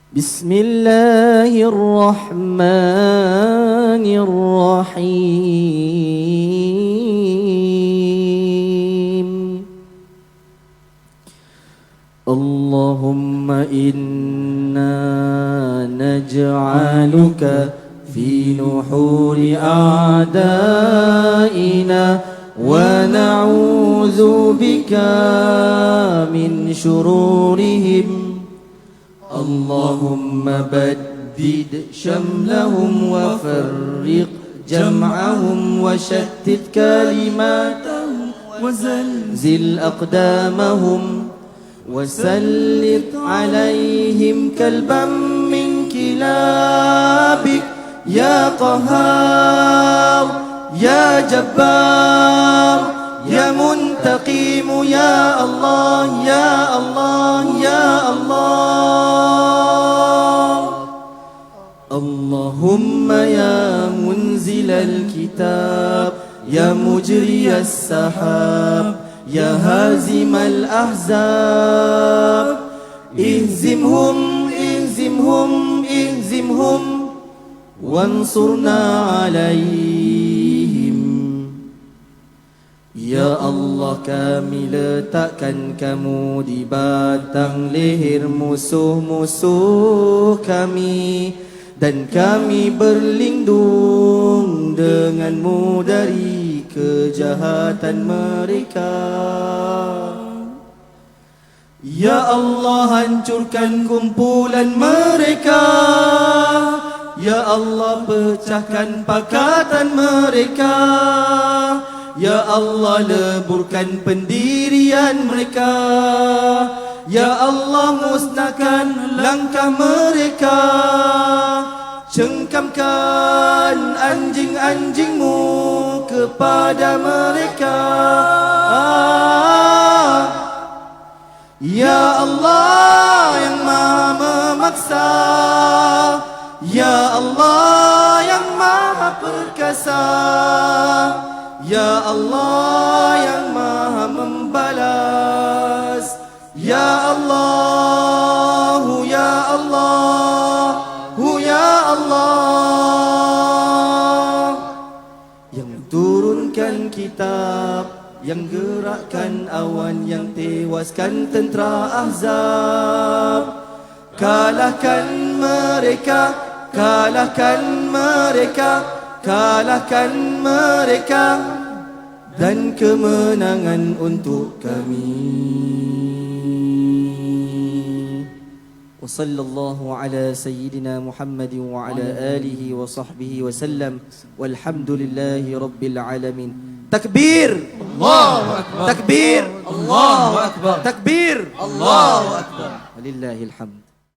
Bismillahirrahmanirrahim. Allahumma inna naj'aluka fi nuhuri a'daina wa na'udzu bika min syururihim. Allahumma baddid syamlahum wa farriq jam'ahum wa shattit kalimatahum wa zalzil aqdamahum wa sallit alaihim kalban min kilabik ya qahhar ya jabbar ya muntaqim ya Allah ya Allah ya Allah. Allahumma ya munzilal kitab ya mujriyas sahab ya hazimal ahzab ihzimhum ihzimhum ihzimhum wansurna alaihim. Ya Allah, kami letakkan kamu di batang leher musuh-musuh kami, dan kami berlindung denganmu dari kejahatan mereka. Ya Allah, hancurkan kumpulan mereka. Ya Allah, pecahkan pakatan mereka. Ya Allah, leburkan pendirian mereka. Ya Allah, musnahkan langkah mereka. Cengkamkan anjing-anjingmu kepada mereka. Ya Allah yang maha memaksa, Ya Allah yang maha perkasa, Ya Allah yang maha membalas. Ya Allah, Ya Allah, Ya Allah, yang turunkan kitab, yang gerakkan awan, yang tewaskan tentera Ahzab. Kalahkan mereka, kalahkan mereka, kalahkan mereka, dan kemenangan untuk kami. Wa sallallahu ala sayyidina Muhammadin wa ala alihi wa sahbihi wa sallam. Walhamdulillahi rabbil alamin. Takbir, Allahu akbar. Takbir, Allahu akbar. Takbir, Allahu akbar. Walillahil hamd.